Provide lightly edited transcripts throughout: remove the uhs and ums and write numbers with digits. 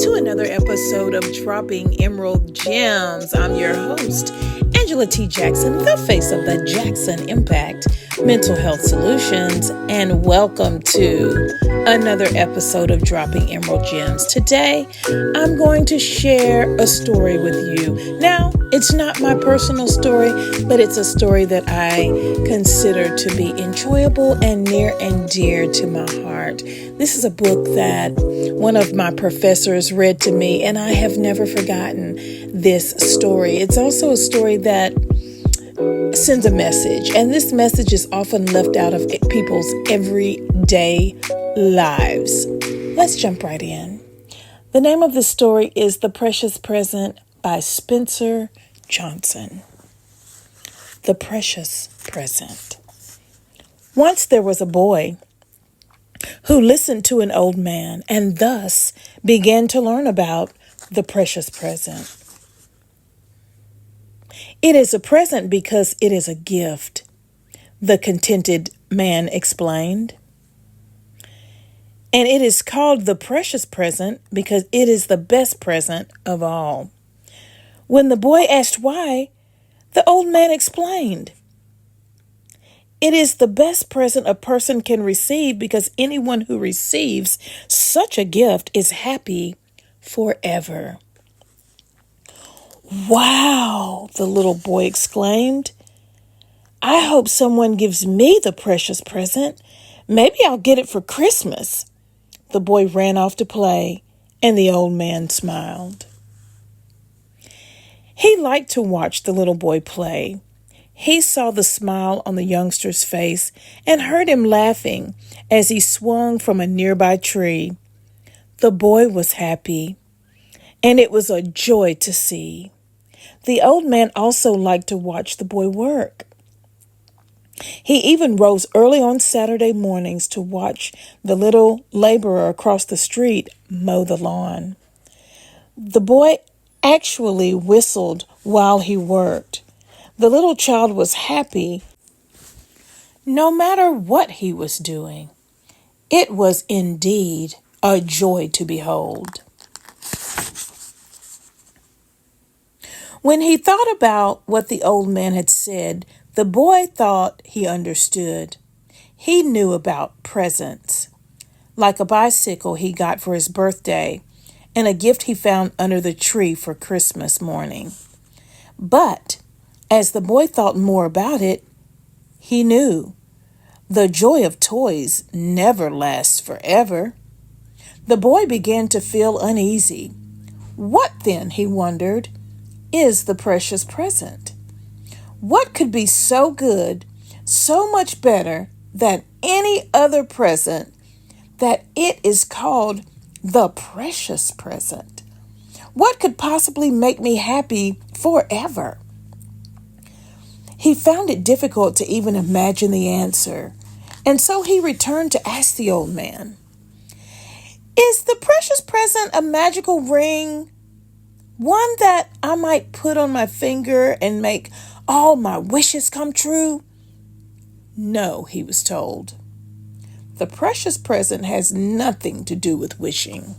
to another episode of Dropping Emerald Gems. I'm your host, Angela T. Jackson, the face of the Jackson Impact Mental Health Solutions, and welcome to another episode of Dropping Emerald Gems. Today, I'm going to share a story with you. Now, it's not my personal story, but it's a story that I consider to be enjoyable and near and dear to my heart. This is a book that one of my professors read to me, and I have never forgotten this story. It's also a story that sends a message, and this message is often left out of people's everyday lives. Let's jump right in. The name of the story is The Precious Present by Spencer Johnson. The Precious Present. Once there was a boy who listened to an old man and thus began to learn about the precious present. It is a present because it is a gift, the contented man explained. And it is called the precious present because it is the best present of all. When the boy asked why, the old man explained. It is the best present a person can receive because anyone who receives such a gift is happy forever. Wow, the little boy exclaimed. I hope someone gives me the precious present. Maybe I'll get it for Christmas. The boy ran off to play, and the old man smiled. He liked to watch the little boy play. He saw the smile on the youngster's face and heard him laughing as he swung from a nearby tree. The boy was happy, and it was a joy to see. The old man also liked to watch the boy work. He even rose early on Saturday mornings to watch the little laborer across the street mow the lawn. The boy actually whistled while he worked. The little child was happy no matter what he was doing. It was indeed a joy to behold. When he thought about what the old man had said, the boy thought he understood. He knew about presents, like a bicycle he got for his birthday and a gift he found under the tree for Christmas morning. But as the boy thought more about it, he knew the joy of toys never lasts forever. The boy began to feel uneasy. What then, he wondered, is the precious present? What could be so good, so much better than any other present that it is called the precious present? What could possibly make me happy forever? He found it difficult to even imagine the answer, and so he returned to ask the old man, is the precious present a magical ring? One that I might put on my finger and make all my wishes come true? No, he was told. The precious present has nothing to do with wishing.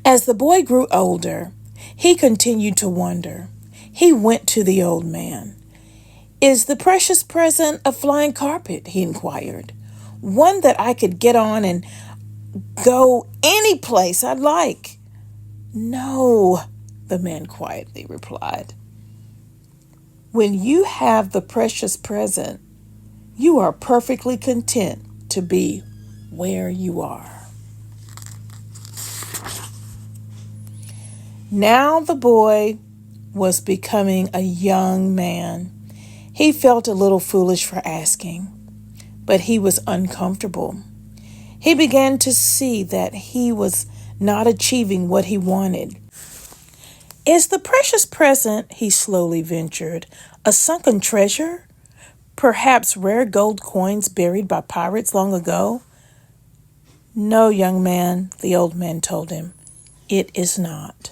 As the boy grew older, he continued to wonder. He went to the old man. Is the precious present a flying carpet? He inquired. One that I could get on and go any place I'd like? No, the man quietly replied. When you have the precious present, you are perfectly content to be where you are. Now the boy was becoming a young man. He felt a little foolish for asking, but he was uncomfortable. He began to see that he was not achieving what he wanted. Is the precious present, he slowly ventured, a sunken treasure? Perhaps rare gold coins buried by pirates long ago? No, young man, the old man told him. It is not.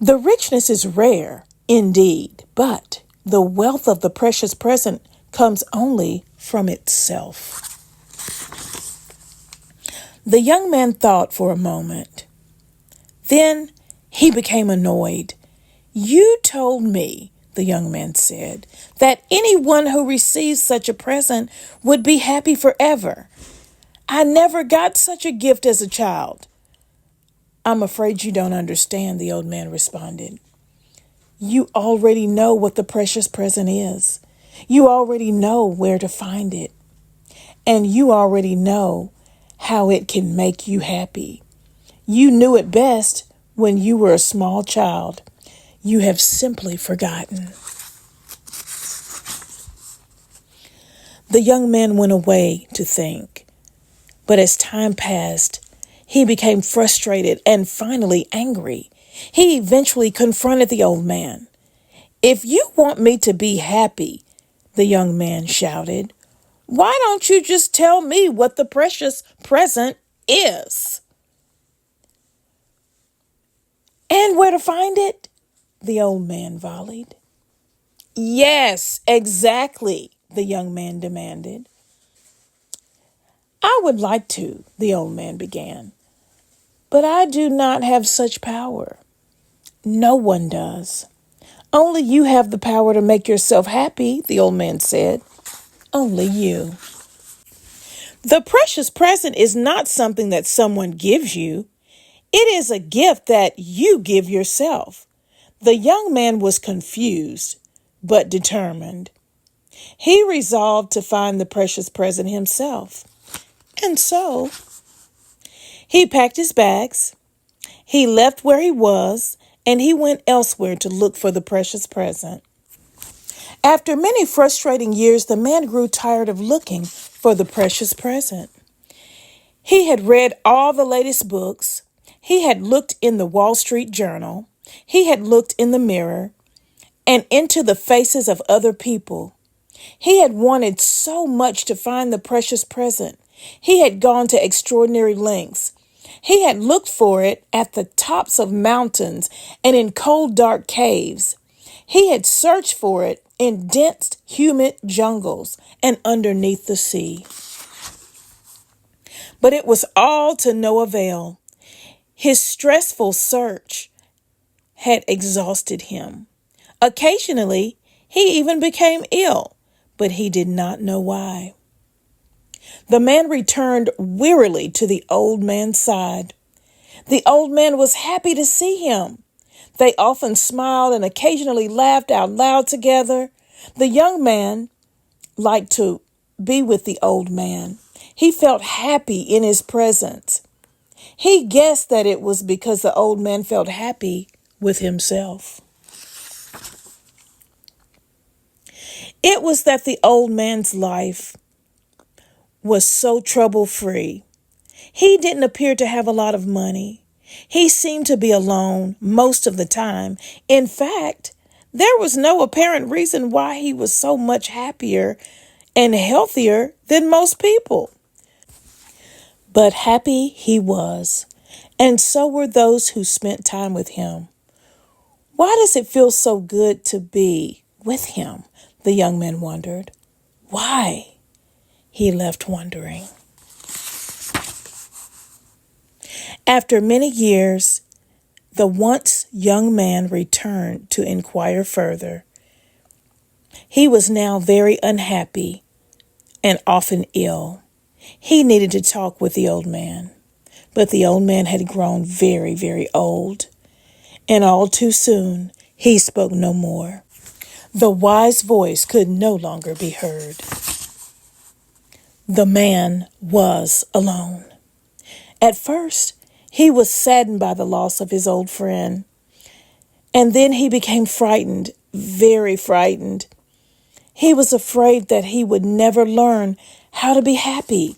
The richness is rare, indeed, but the wealth of the precious present comes only from itself. The young man thought for a moment. Then he became annoyed. "You told me," the young man said, "that anyone who receives such a present would be happy forever. I never got such a gift as a child." "I'm afraid you don't understand," the old man responded. "You already know what the precious present is. You already know where to find it. And you already know how it can make you happy. You knew it best when you were a small child. You have simply forgotten." The young man went away to think. But as time passed, he became frustrated and finally angry. He eventually confronted the old man. "If you want me to be happy," the young man shouted, "why don't you just tell me what the precious present is?" "And where to find it?" the old man volleyed. "Yes, exactly," the young man demanded. "I would like to," the old man began, "but I do not have such power." "No one does. Only you have the power to make yourself happy," the old man said. "Only you. The precious present is not something that someone gives you. It is a gift that you give yourself." The young man was confused, but determined. He resolved to find the precious present himself. And so he packed his bags, he left where he was, and he went elsewhere to look for the precious present. After many frustrating years, the man grew tired of looking for the precious present. He had read all the latest books. He had looked in the Wall Street Journal. He had looked in the mirror and into the faces of other people. He had wanted so much to find the precious present. He had gone to extraordinary lengths. He had looked for it at the tops of mountains and in cold, dark caves. He had searched for it in dense, humid jungles and underneath the sea. But it was all to no avail. His stressful search had exhausted him. Occasionally, he even became ill, but he did not know why. The man returned wearily to the old man's side. The old man was happy to see him. They often smiled and occasionally laughed out loud together. The young man liked to be with the old man. He felt happy in his presence. He guessed that it was because the old man felt happy with himself. It was that the old man's life was so trouble-free. He didn't appear to have a lot of money. He seemed to be alone most of the time. In fact, there was no apparent reason why he was so much happier and healthier than most people. But happy he was, and so were those who spent time with him. Why does it feel so good to be with him? The young man wondered. Why? He left wondering. After many years, the once young man returned to inquire further. He was now very unhappy and often ill. He needed to talk with the old man, but the old man had grown very, very old, and all too soon he spoke no more. The wise voice could no longer be heard. The man was alone. At first, he was saddened by the loss of his old friend, and then he became frightened, very frightened. He was afraid that he would never learn how to be happy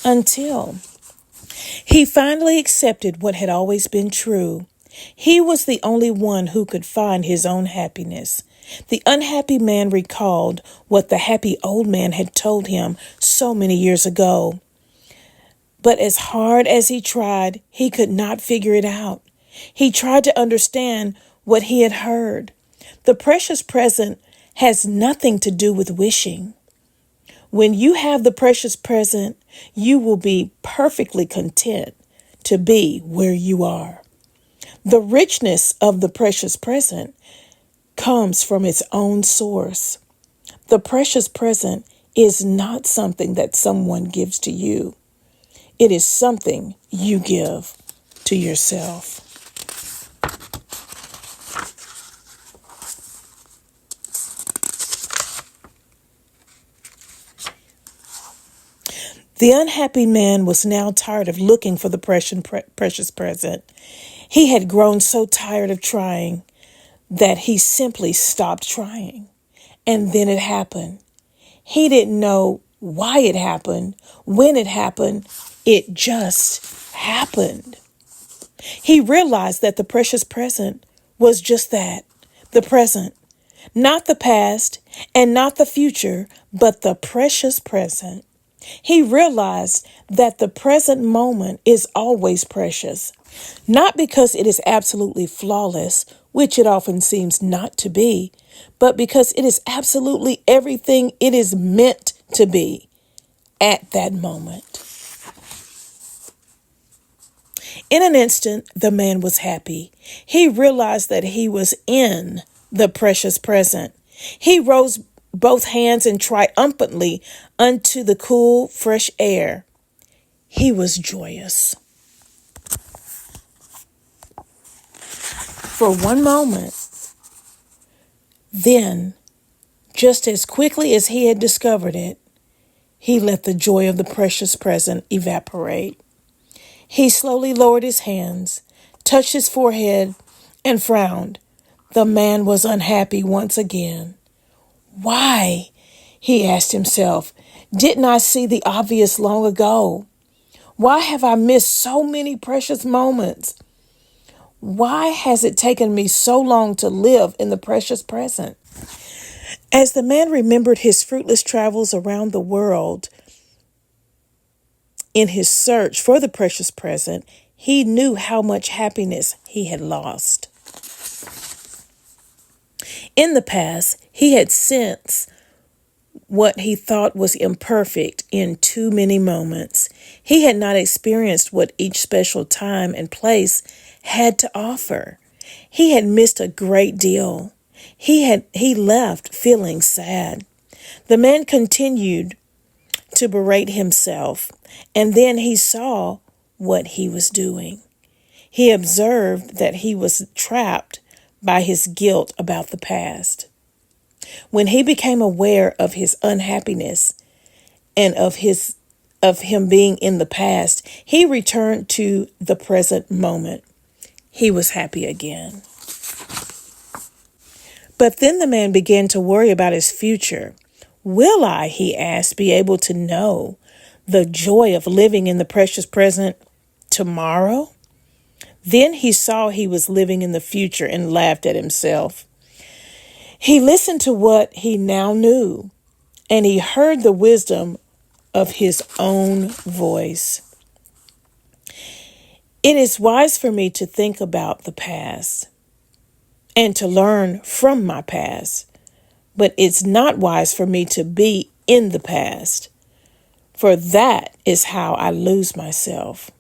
until he finally accepted what had always been true. He was the only one who could find his own happiness. The unhappy man recalled what the happy old man had told him so many years ago. But as hard as he tried, he could not figure it out. He tried to understand what he had heard. The precious present has nothing to do with wishing. When you have the precious present, you will be perfectly content to be where you are. The richness of the precious present comes from its own source. The precious present is not something that someone gives to you. It is something you give to yourself. The unhappy man was now tired of looking for the precious present. He had grown so tired of trying that he simply stopped trying. And then it happened. He didn't know why it happened, when it happened. It just happened. He realized that the precious present was just that, the present, not the past and not the future, but the precious present. He realized that the present moment is always precious, not because it is absolutely flawless, which it often seems not to be, but because it is absolutely everything it is meant to be at that moment. In an instant, the man was happy. He realized that he was in the precious present. He rose both hands and triumphantly unto the cool, fresh air. He was joyous. For one moment, then, just as quickly as he had discovered it, he let the joy of the precious present evaporate. He slowly lowered his hands, touched his forehead, and frowned. The man was unhappy once again. Why, he asked himself, didn't I see the obvious long ago? Why have I missed so many precious moments? Why has it taken me so long to live in the precious present? As the man remembered his fruitless travels around the world in his search for the precious present, he knew how much happiness he had lost. In the past, he had sensed what he thought was imperfect in too many moments. He had not experienced what each special time and place had to offer. He had missed a great deal. He left feeling sad. The man continued to berate himself, and then he saw what he was doing. He observed that he was trapped by his guilt about the past. When he became aware of his unhappiness and of him being in the past, he returned to the present moment. He was happy again. But then the man began to worry about his future. Will I, he asked, be able to know the joy of living in the precious present tomorrow? Then he saw he was living in the future and laughed at himself. He listened to what he now knew, and he heard the wisdom of his own voice. It is wise for me to think about the past and to learn from my past, but it's not wise for me to be in the past, for that is how I lose myself.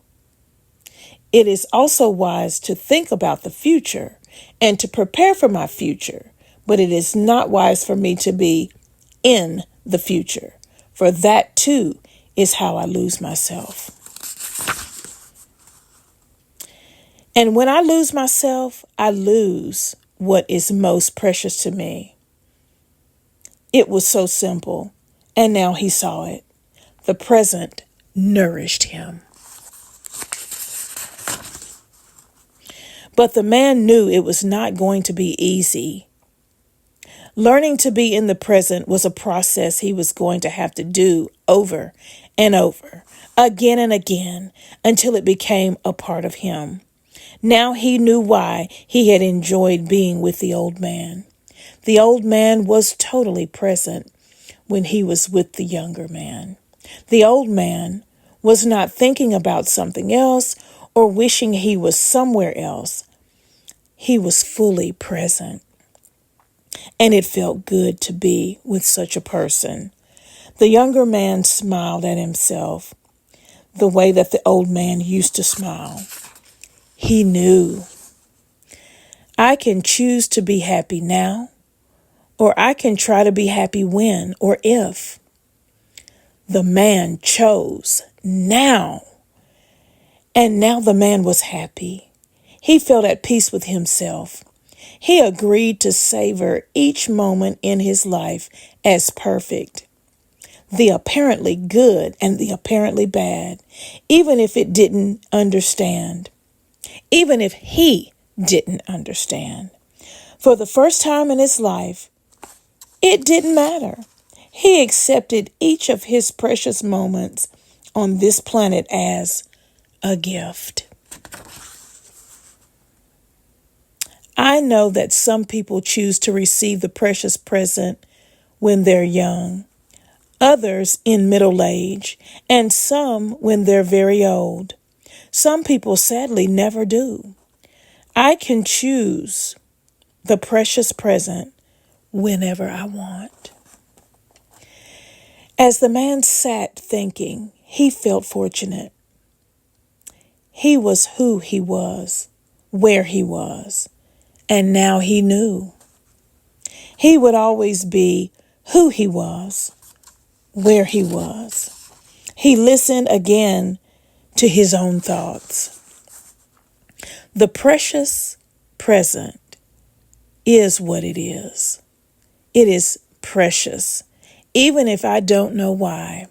It is also wise to think about the future and to prepare for my future, but it is not wise for me to be in the future, for that too is how I lose myself. And when I lose myself, I lose what is most precious to me. It was so simple, and now he saw it. The present nourished him. But the man knew it was not going to be easy. Learning to be in the present was a process he was going to have to do over and over, again and again, until it became a part of him. Now he knew why he had enjoyed being with the old man. The old man was totally present when he was with the younger man. The old man was not thinking about something else or wishing he was somewhere else. He was fully present. And it felt good to be with such a person. The younger man smiled at himself the way that the old man used to smile. He knew, I can choose to be happy now, or I can try to be happy when or if. The man chose now. And now the man was happy. He felt at peace with himself. He agreed to savor each moment in his life as perfect. The apparently good and the apparently bad, even if it didn't understand. Even if he didn't understand. For the first time in his life, it didn't matter. He accepted each of his precious moments on this planet as a gift. I know that some people choose to receive the precious present when they're young, others in middle age, and some when they're very old. Some people sadly never do. I can choose the precious present whenever I want. As the man sat thinking, he felt fortunate. He was who he was, where he was, and now he knew. He would always be who he was, where he was. He listened again to his own thoughts. The precious present is what it is. It is precious, even if I don't know why.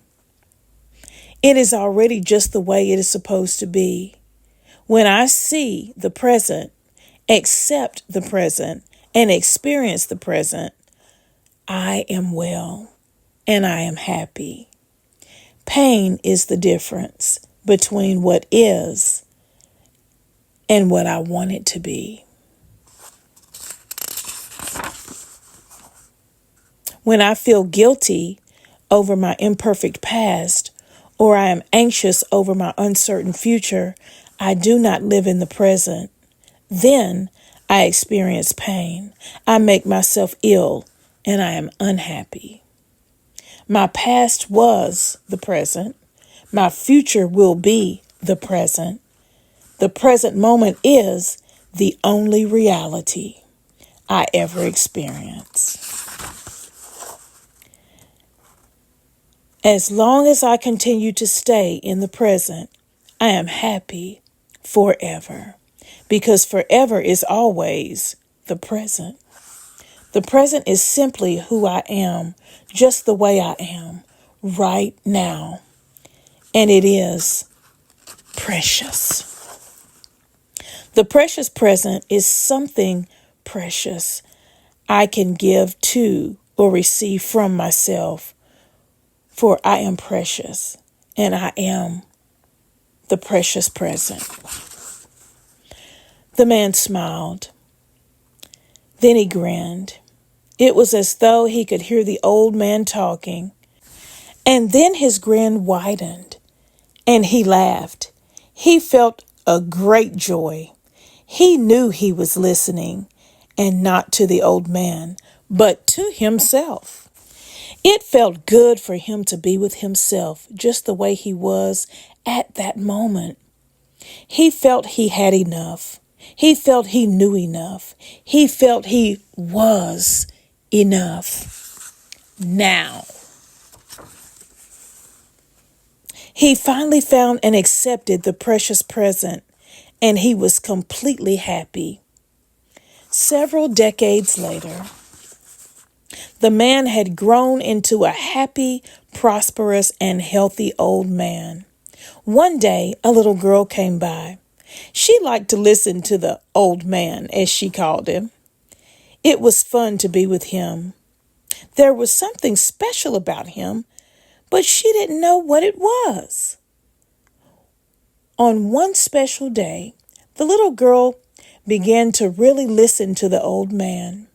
It is already just the way it is supposed to be. When I see the present, accept the present, and experience the present, I am well and I am happy. Pain is the difference between what is and what I want it to be. When I feel guilty over my imperfect past, or I am anxious over my uncertain future, I do not live in the present. Then I experience pain. I make myself ill and I am unhappy. My past was the present. My future will be the present. The present moment is the only reality I ever experience. As long as I continue to stay in the present, I am happy forever, because forever is always the present. The present is simply who I am, just the way I am, right now. And it is precious. The precious present is something precious I can give to or receive from myself. For I am precious, and I am the precious present. The man smiled. Then he grinned. It was as though he could hear the old man talking. And then his grin widened, and he laughed. He felt a great joy. He knew he was listening, and not to the old man, but to himself. It felt good for him to be with himself just the way he was at that moment. He felt he had enough. He felt he knew enough. He felt he was enough. Now. He finally found and accepted the precious present, and he was completely happy. Several decades later, the man had grown into a happy, prosperous, and healthy old man. One day, a little girl came by. She liked to listen to the old man, as she called him. It was fun to be with him. There was something special about him, but she didn't know what it was. On one special day, the little girl began to really listen to the old man.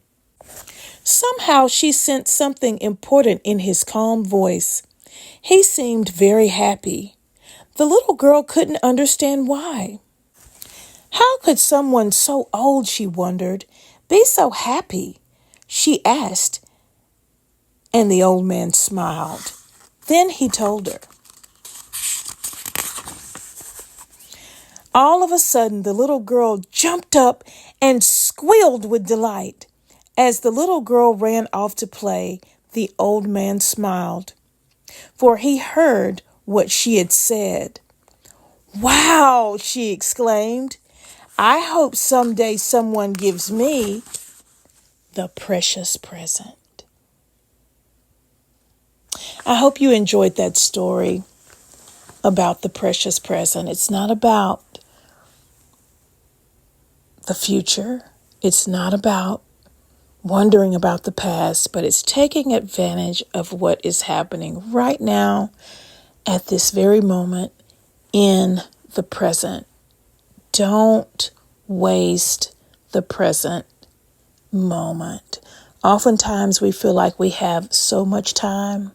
Somehow she sensed something important in his calm voice. He seemed very happy. The little girl couldn't understand why. How could someone so old, she wondered, be so happy? She asked, and the old man smiled. Then he told her. All of a sudden, the little girl jumped up and squealed with delight. As the little girl ran off to play, the old man smiled, for he heard what she had said. "Wow," she exclaimed. "I hope someday someone gives me the precious present." I hope you enjoyed that story about the precious present. It's not about the future. It's not about wondering about the past, but it's taking advantage of what is happening right now at this very moment in the present. Don't waste the present moment. Oftentimes we feel like we have so much time.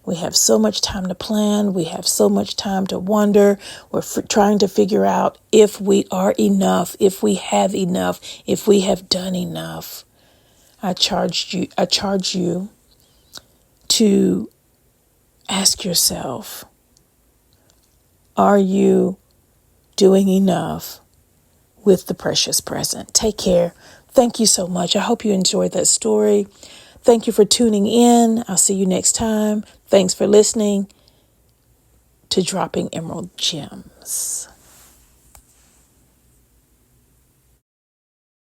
We have so much time to plan. We have so much time to wonder. We're trying to figure out if we are enough, if we have enough, if we have done enough. I charge you to ask yourself, are you doing enough with the precious present? Take care. Thank you so much. I hope you enjoyed that story. Thank you for tuning in. I'll see you next time. Thanks for listening to Dropping Emerald Gems.